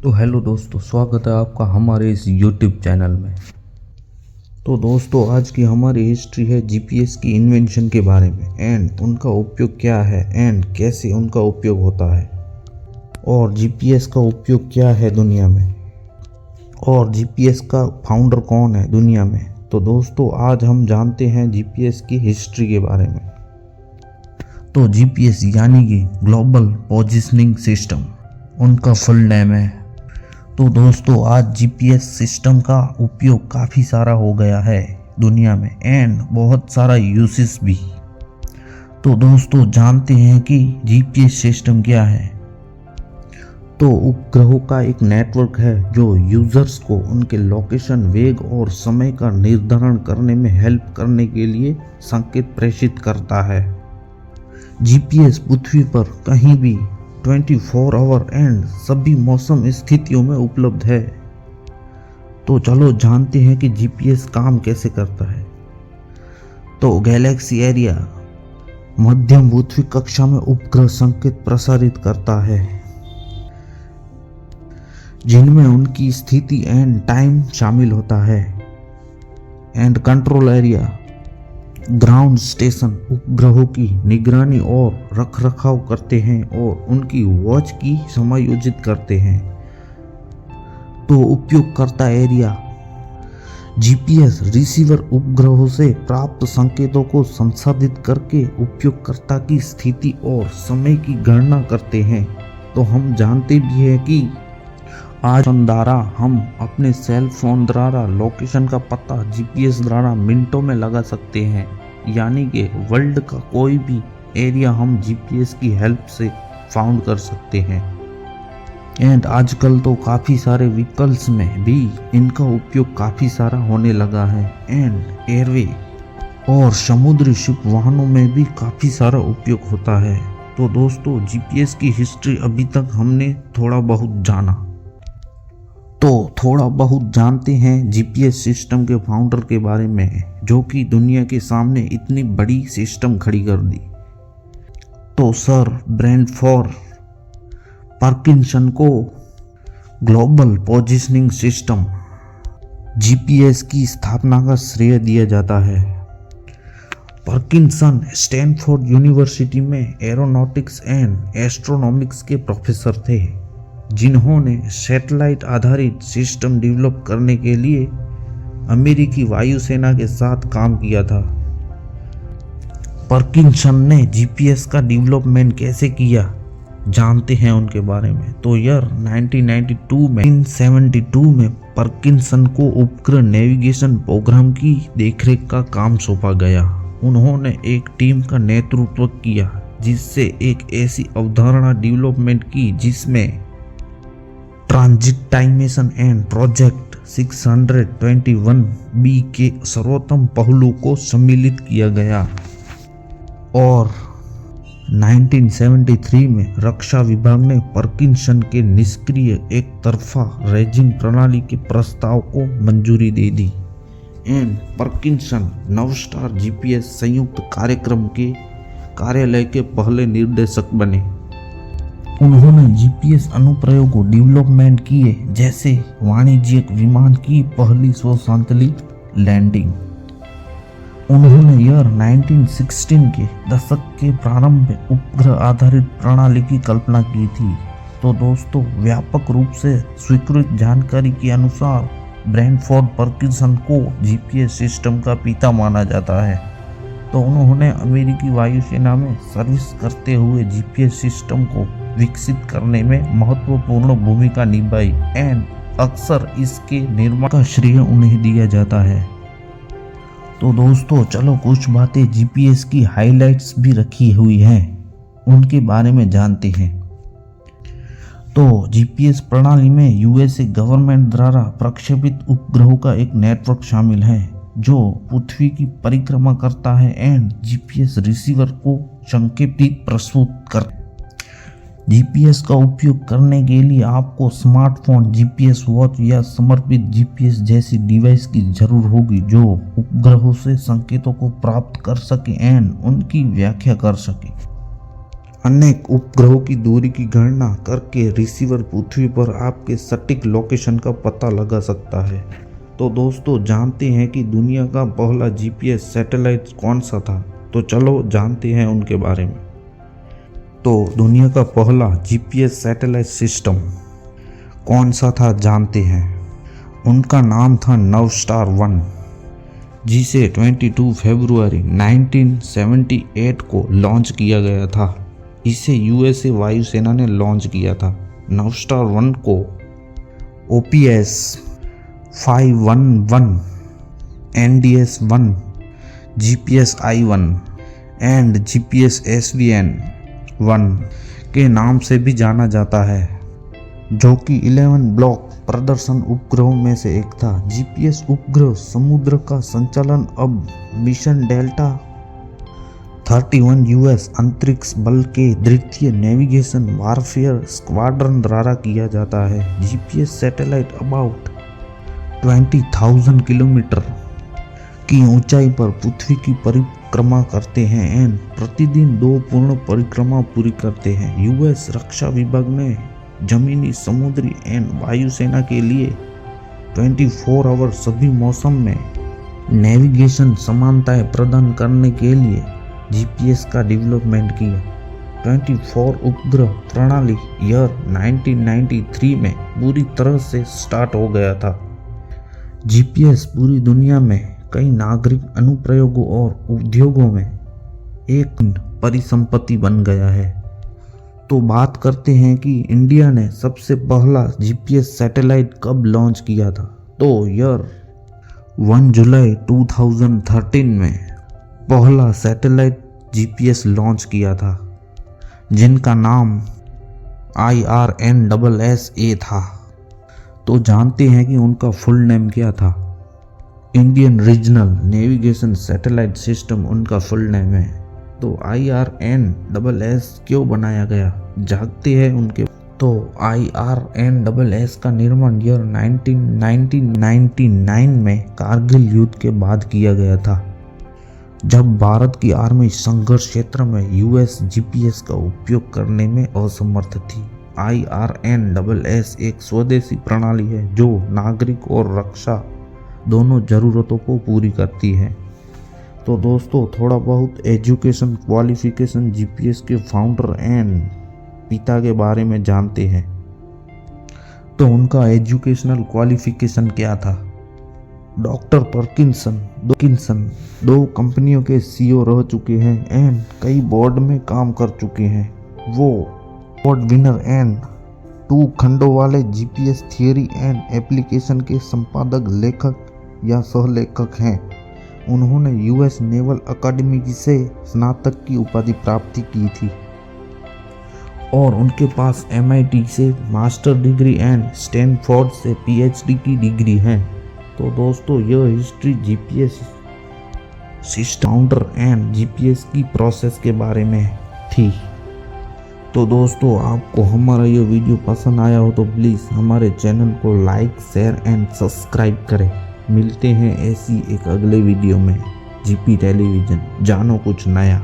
तो हेलो दोस्तों, स्वागत है आपका हमारे इस YouTube चैनल में। तो दोस्तों, आज की हमारी हिस्ट्री है जीपीएस की इन्वेंशन के बारे में एंड उनका उपयोग क्या है एंड कैसे उनका उपयोग होता है और जीपीएस का उपयोग क्या है दुनिया में और जीपीएस का फाउंडर कौन है दुनिया में। तो दोस्तों, आज हम जानते हैं जीपीएस की हिस्ट्री के बारे में। तो जीपीएस यानी कि ग्लोबल पोजिशनिंग सिस्टम उनका फुल नेम है। तो दोस्तों, आज जीपीएस सिस्टम का उपयोग काफ़ी सारा हो गया है दुनिया में एंड बहुत सारा यूसेस भी। तो दोस्तों, जानते हैं कि जीपीएस सिस्टम क्या है। तो उपग्रहों का एक नेटवर्क है जो यूजर्स को उनके लोकेशन, वेग और समय का निर्धारण करने में हेल्प करने के लिए संकेत प्रेषित करता है। जीपीएस पृथ्वी पर कहीं भी 24 आवर एंड सभी मौसम स्थितियों में उपलब्ध है। तो चलो जानते हैं कि जीपीएस काम कैसे करता है। तो गैलेक्सी एरिया मध्यम पृथ्वी कक्षा में उपग्रह संकेत प्रसारित करता है जिनमें उनकी स्थिति एंड टाइम शामिल होता है। And control area ground station उपग्रहों की निगरानी और रखरखाव करते हैं और उनकी वॉच की समायोजित करते हैं। तो उपयोगकर्ता एरिया जीपीएस रिसीवर उपग्रहों से प्राप्त संकेतों को संसाधित करके उपयोगकर्ता की स्थिति और समय की गणना करते हैं। तो हम जानते भी हैं कि आज द्वारा हम अपने सेल फोन द्वारा लोकेशन का पता जीपीएस द्वारा मिनटों में लगा सकते हैं, यानी कि वर्ल्ड का कोई भी एरिया हम जीपीएस की हेल्प से फाउंड कर सकते हैं। एंड आजकल तो काफ़ी सारे व्हीकल्स में भी इनका उपयोग काफ़ी सारा होने लगा है एंड एयरवे और समुद्री शिप वाहनों में भी काफ़ी सारा उपयोग होता है। तो दोस्तों, जीपीएस की हिस्ट्री अभी तक हमने थोड़ा बहुत जाना। तो थोड़ा बहुत जानते हैं जीपीएस सिस्टम के फाउंडर के बारे में, जो कि दुनिया के सामने इतनी बड़ी सिस्टम खड़ी कर दी। तो सर ब्रैडफोर्ड पार्किंसन को ग्लोबल पोजिशनिंग सिस्टम जीपीएस की स्थापना का श्रेय दिया जाता है। पार्किंसन स्टैनफोर्ड यूनिवर्सिटी में एरोनॉटिक्स एंड एस्ट्रोनॉमिक्स के प्रोफेसर थे, जिन्होंने सैटेलाइट आधारित सिस्टम डेवलप करने के लिए अमेरिकी वायुसेना के साथ काम किया था। पार्किंसन ने जीपीएस का डेवलपमेंट कैसे किया, जानते हैं उनके बारे में। तो ईयर 1972 में पार्किंसन को उपग्रह नेविगेशन प्रोग्राम की देखरेख का काम सौंपा गया। उन्होंने एक टीम का नेतृत्व किया जिससे एक ऐसी अवधारणा डेवलपमेंट की जिसमें ट्रांजिटाइमेशन एंड प्रोजेक्ट 621B के सर्वोत्तम पहलू को सम्मिलित किया गया। और 1973 में रक्षा विभाग ने पार्किंसन के निष्क्रिय एक तरफा रेजिंग प्रणाली के प्रस्ताव को मंजूरी दे दी एंड पार्किंसन नवस्टार जीपीएस संयुक्त कार्यक्रम के कार्यालय के पहले निर्देशक बने। उन्होंने जीपीएस अनुप्रयोगों डेवलपमेंट किए, जैसे वाणिज्यिक विमान की पहली स्वचालित लैंडिंग। उन्होंने ईयर 1916 के दशक के प्रारंभ में उपग्रह आधारित प्रणाली की कल्पना की थी। तो दोस्तों, व्यापक रूप से स्वीकृत जानकारी के अनुसार ब्रैडफोर्ड पार्किंसन को जीपीएस सिस्टम का पिता माना जाता है। तो उन्होंने अमेरिकी वायुसेना में सर्विस करते हुए जीपीएस सिस्टम को विकसित करने में महत्वपूर्ण भूमिका निभाई एंड अक्सर इसके निर्माण का श्रेय उन्हें दिया जाता है। तो दोस्तों, चलो कुछ बातें जीपीएस की हाइलाइट्स भी रखी हुई हैं, उनके बारे में जानते हैं। तो जीपीएस प्रणाली में यूएसए गवर्नमेंट द्वारा प्रक्षेपित उपग्रहों का एक नेटवर्क शामिल है जो पृथ्वी की परिक्रमा करता है एंड जीपीएस रिसीवर को संकेत प्रस्तुत करता है। जीपीएस का उपयोग करने के लिए आपको स्मार्टफोन, जीपीएस वॉच या समर्पित जीपीएस जैसी डिवाइस की जरूरत होगी जो उपग्रहों से संकेतों को प्राप्त कर सके एंड उनकी व्याख्या कर सके। अनेक उपग्रहों की दूरी की गणना करके रिसीवर पृथ्वी पर आपके सटीक लोकेशन का पता लगा सकता है। तो दोस्तों जानते हैं कि दुनिया का पहला जीपीएस सैटेलाइट कौन सा था। तो चलो जानते हैं उनके बारे में। तो दुनिया का पहला जीपीएस सैटेलाइट सिस्टम कौन सा था जानते हैं। उनका नाम था नवस्टार 1, जिसे 22 फरवरी 1978 को लॉन्च किया गया था। इसे यूएसए वायुसेना ने लॉन्च किया था। नवस्टार 1 को OPS 511, NDS 1, GPS I1 and GPS SVN 1 के नाम से भी जाना जाता है, जो कि 11 ब्लॉक प्रदर्शन उपग्रहों में से एक था। जीपीएस उपग्रह समुद्र का संचालन अब मिशन डेल्टा 31 यूएस अंतरिक्ष बल के द्वितीय नेविगेशन वारफेयर स्क्वाड्रन द्वारा किया जाता है। जीपीएस सैटेलाइट अबाउट 20,000 किलोमीटर की ऊंचाई पर पृथ्वी की परिक्रमा करते हैं एंड प्रतिदिन 2 पूर्ण परिक्रमा पूरी करते हैं। यूएस रक्षा विभाग ने जमीनी, समुद्री एंड वायुसेना के लिए 24 आवर सभी मौसम में नेविगेशन समानताएं प्रदान करने के लिए जीपीएस का डेवलपमेंट किया। 24 उपग्रह प्रणाली ईयर 1993 में पूरी तरह से स्टार्ट हो गया था। जीपीएस पूरी दुनिया में कई नागरिक अनुप्रयोगों और उद्योगों में एक परिसंपत्ति बन गया है। तो बात करते हैं कि इंडिया ने सबसे पहला जीपीएस सैटेलाइट कब लॉन्च किया था। तो ईयर 1 जुलाई 2013 में पहला सैटेलाइट जीपीएस लॉन्च किया था, जिनका नाम IRNSS-A था। तो जानते हैं कि उनका फुल नेम क्या था। Indian regional navigation satellite system उनका फुल नेम है। तो IRNSS क्यों बनाया गया जानते हैं उनके। तो IRNSS का निर्माण ईयर 1999 में कारगिल युद्ध के बाद किया गया था, जब भारत की आर्मी संघर्ष क्षेत्र में यूएस जीपीएस का उपयोग करने में असमर्थ थी। IRNSS एक स्वदेशी प्रणाली है जो नागरिक और रक्षा दोनों ज़रूरतों को पूरी करती है। तो दोस्तों थोड़ा बहुत एजुकेशन क्वालिफिकेशन जीपीएस के फाउंडर एंड पिता के बारे में जानते हैं। तो उनका एजुकेशनल क्वालिफिकेशन क्या था। डॉक्टर पर्किंसन 2 कंपनियों के CEO रह चुके हैं एंड कई बोर्ड में काम कर चुके हैं। वो अवार्ड विनर एंड 2 खंडों वाले जीपीएस थियरी एंड एप्लीकेशन के संपादक, लेखक या सहलेखक हैं। उन्होंने यूएस नेवल अकादमी से स्नातक की उपाधि प्राप्त की थी और उनके पास MIT से मास्टर डिग्री एंड स्टैनफोर्ड से PhD की डिग्री है। तो दोस्तों यह history GPS system founder and GPS की प्रोसेस के बारे में थी। तो दोस्तों आपको हमारा ये वीडियो पसंद आया हो तो प्लीज़ हमारे चैनल को लाइक, शेयर एंड सब्सक्राइब करें। मिलते हैं ऐसी एक अगले वीडियो में। जीपी टेलीविज़न, जानो कुछ नया।